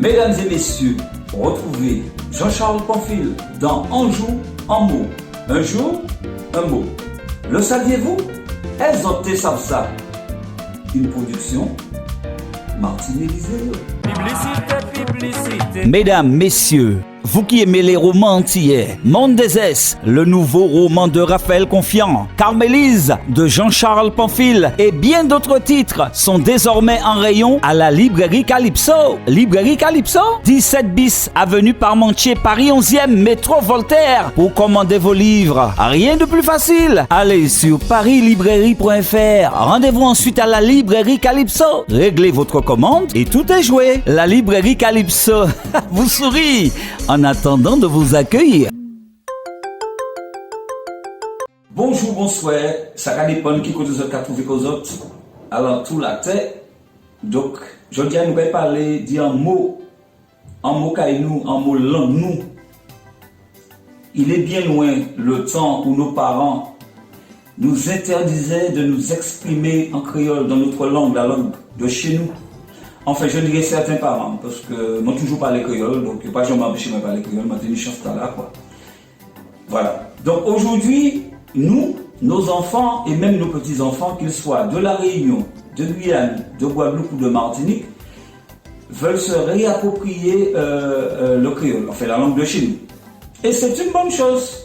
Mesdames et messieurs, retrouvez Jean-Charles Pamphile dans Un jour, un mot. Un jour, un mot. Le saviez-vous? Elles ont été ça. Une production Martin-Élisée. Publicité. Mesdames, messieurs, vous qui aimez les romans antillais, Monde des S, le nouveau roman de Raphaël Confiant, Carmélise de Jean-Charles Pamphile et bien d'autres titres sont désormais en rayon à la librairie Calypso. Librairie Calypso, 17 bis, avenue Parmentier, Paris 11e, métro Voltaire. Pour commander vos livres, rien de plus facile. Allez sur parislibrairie.fr. Rendez-vous ensuite à la librairie Calypso. Réglez votre commande et tout est joué. La librairie Calypso vous sourit en attendant de vous accueillir. Bonjour, bonsoir. Ça va dépendre qui côté vous avez trouvé aux autres. Alors, tout la tête. Donc, je dis à nous parler, dire un mot caillou, un mot langue nous. Il est bien loin le temps où nos parents nous interdisaient de nous exprimer en créole dans notre langue, la langue de chez nous. Enfin, je dirais certains parents, parce que n'ont toujours parlé créole, donc pas jamais empêché de parler créole, mais une chance là, quoi. Voilà. Donc aujourd'hui, nous, nos enfants et même nos petits-enfants, qu'ils soient de La Réunion, de Guyane, de Guadeloupe ou de Martinique, veulent se réapproprier le créole, enfin la langue de chez nous. Et c'est une bonne chose.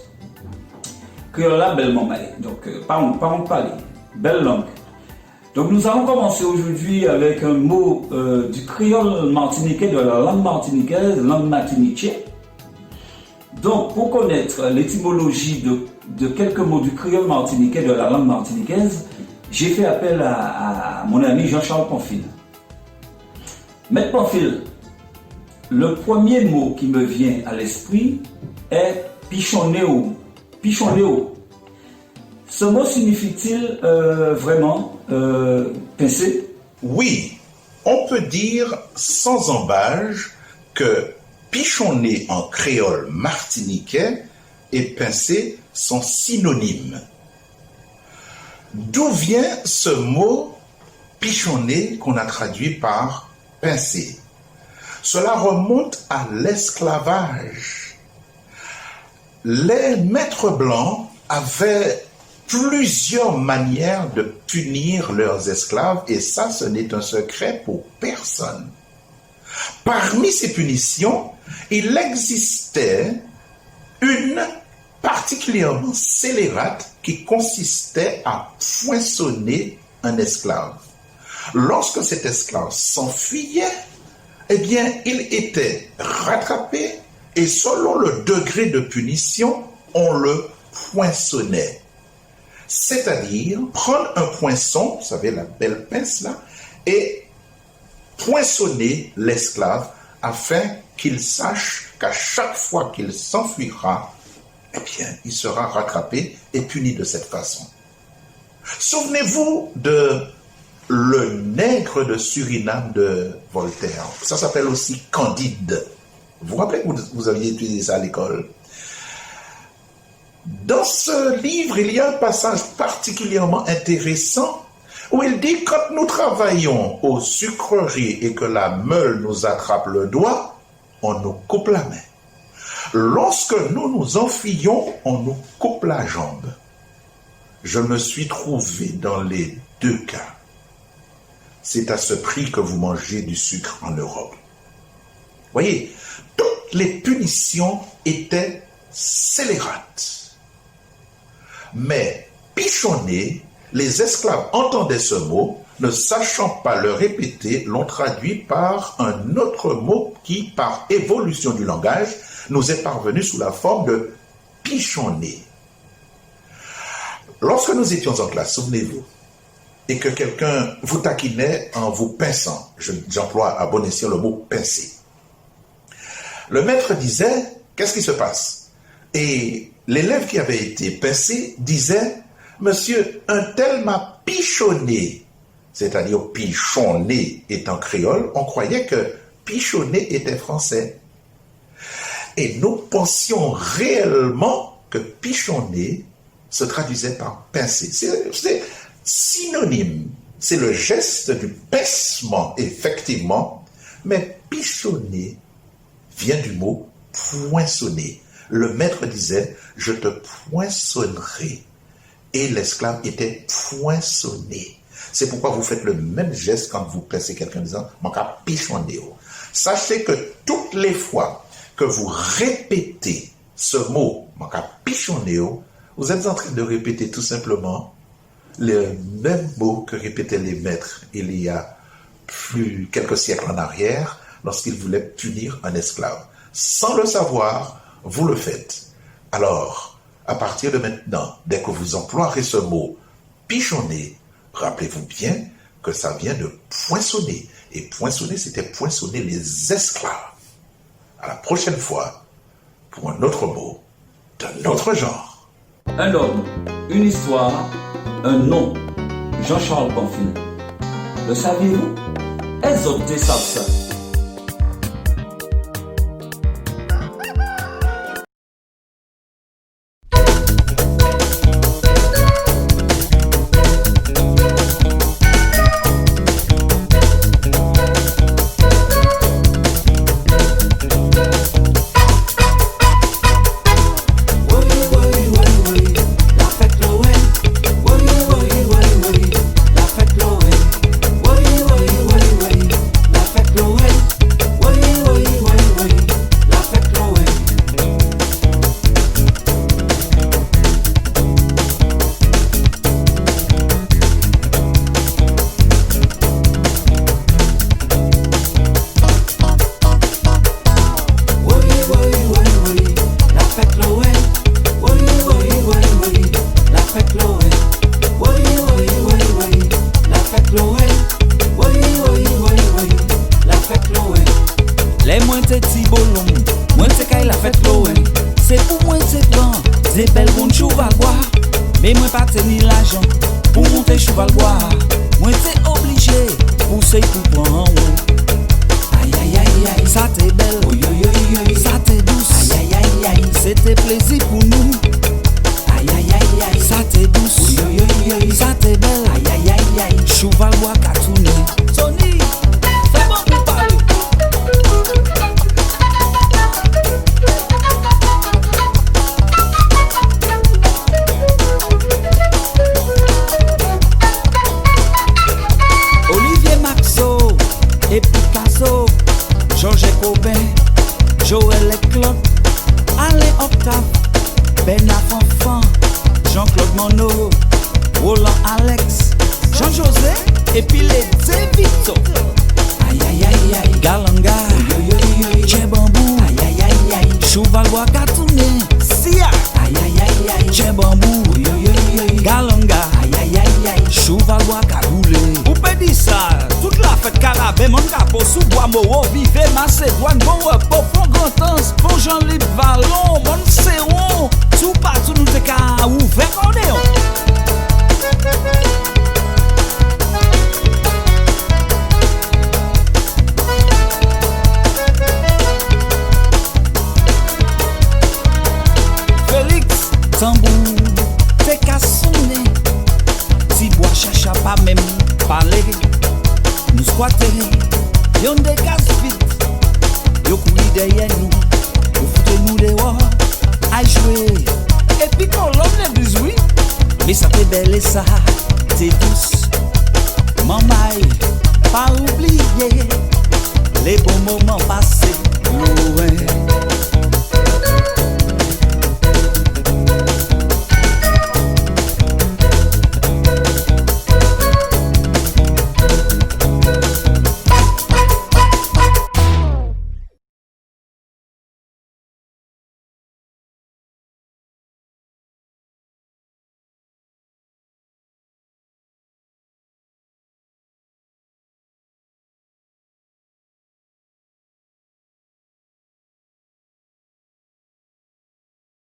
Créole là, bellement maille. Donc, parlons parler. Belle langue. Donc nous allons commencer aujourd'hui avec un mot du créole martiniquais, de la langue martiniquaise, langue martiniquaise. Donc pour connaître l'étymologie de quelques mots du créole martiniquais, de la langue martiniquaise, j'ai fait appel à mon ami Jean-Charles Pamphile. Maître Pamphile, le premier mot qui me vient à l'esprit est pichonnéo. Pichonnéo. Ce mot signifie-t-il vraiment pincer? Oui, on peut dire sans embâche que pichonner en créole martiniquais et pincer sont synonymes. D'où vient ce mot pichonner qu'on a traduit par pincer? Cela remonte à l'esclavage. Les maîtres blancs avaient plusieurs manières de punir leurs esclaves, et ça, ce n'est un secret pour personne. Parmi ces punitions, il existait une particulièrement scélérate qui consistait à poinçonner un esclave. Lorsque cet esclave s'enfuyait, eh bien, il était rattrapé et selon le degré de punition, on le poinçonnait. C'est-à-dire prendre un poinçon, vous savez la belle pince là, et poinçonner l'esclave afin qu'il sache qu'à chaque fois qu'il s'enfuira, eh bien, il sera rattrapé et puni de cette façon. Souvenez-vous de le nègre de Suriname de Voltaire. Ça s'appelle aussi Candide. Vous vous rappelez que vous aviez étudié ça à l'école? Dans ce livre, il y a un passage particulièrement intéressant où il dit: quand nous travaillons aux sucreries et que la meule nous attrape le doigt, on nous coupe la main. Lorsque nous nous enfuyons, on nous coupe la jambe. Je me suis trouvé dans les deux cas. C'est à ce prix que vous mangez du sucre en Europe. Voyez, toutes les punitions étaient scélérates. Mais pichonner, les esclaves entendaient ce mot, ne sachant pas le répéter, l'ont traduit par un autre mot qui, par évolution du langage, nous est parvenu sous la forme de pichonner. Lorsque nous étions en classe, souvenez-vous, et que quelqu'un vous taquinait en vous pinçant, j'emploie à bon escient le mot pincer, le maître disait: qu'est-ce qui se passe? Et l'élève qui avait été pincé disait: monsieur, un tel m'a pichonné. C'est-à-dire pichonné étant créole, on croyait que pichonné était français. Et nous pensions réellement que pichonner se traduisait par pincer. C'est synonyme. C'est le geste du pincement, effectivement, Mais pichonner vient du mot poinçonner. Le maître disait, je te poinçonnerai. Et l'esclave était poinçonné. C'est pourquoi vous faites le même geste quand vous pincez quelqu'un en disant, mon cas pichonner. Sachez que toutes les fois que vous répétez ce mot, mon cas pichonner, vous êtes en train de répéter tout simplement le même mot que répétaient les maîtres il y a quelques siècles en arrière lorsqu'ils voulaient punir un esclave. Sans le savoir, vous le faites. Alors, à partir de maintenant, dès que vous emploierez ce mot pichonner, rappelez-vous bien que ça vient de poinçonner. Et poinçonner, c'était poinçonner les esclaves. À la prochaine fois, pour un autre mot d'un autre genre. Un homme, une histoire, un nom. Jean-Charles Pamphile. Le saviez-vous? Les autres savent ça. Mais moi pas tenir l'argent pour monter cheval bois. Moi t'es obligé pour ces coupons. Aïe aïe aïe aïe, ça t'est belle, ça t'est douce. Aïe aïe aïe aïe, c'était plaisir pour nous. Aïe aïe aïe aïe, ça t'est douce. Ça t'est belle. Aïe aïe aïe aïe, cheval bois qu'a tourné. Sony, c'est bon pour parler. Et Picasso, Georges Cobin, Joël Leclerc, Alain Octave, Bernard Fanfan, Jean-Claude Monod, Roland Alex, Jean-José, et puis les Zévito. Aïe aïe aïe aïe, Galanga, Tchébambou, aïe aïe aïe aïe, Cheval Bois Katouné, Sia, aïe aïe aïe aïe, Tchébambou, Galanga, aïe aïe aïe aïe, Cheval Bois Kaboulé. Vous pouvez dire ça, toute la fête carabé, mon capot sous bois moro, vivez Macédoine, bon repos, bon Grandance, bon Jean-Libre Vallon, bon Séron, tout partout nous t'es qu'à ouvert qu'on est. Félix, tambour, t'es qu'à sonner, si bois cherche à pas même parler. Nous squatter, y'on des gaz vite, y'on courir derrière nous, y'on foutez nous dehors, à jouer. Et puis quand l'homme n'est plus oui, mais ça t'est belle et ça, t'es douce.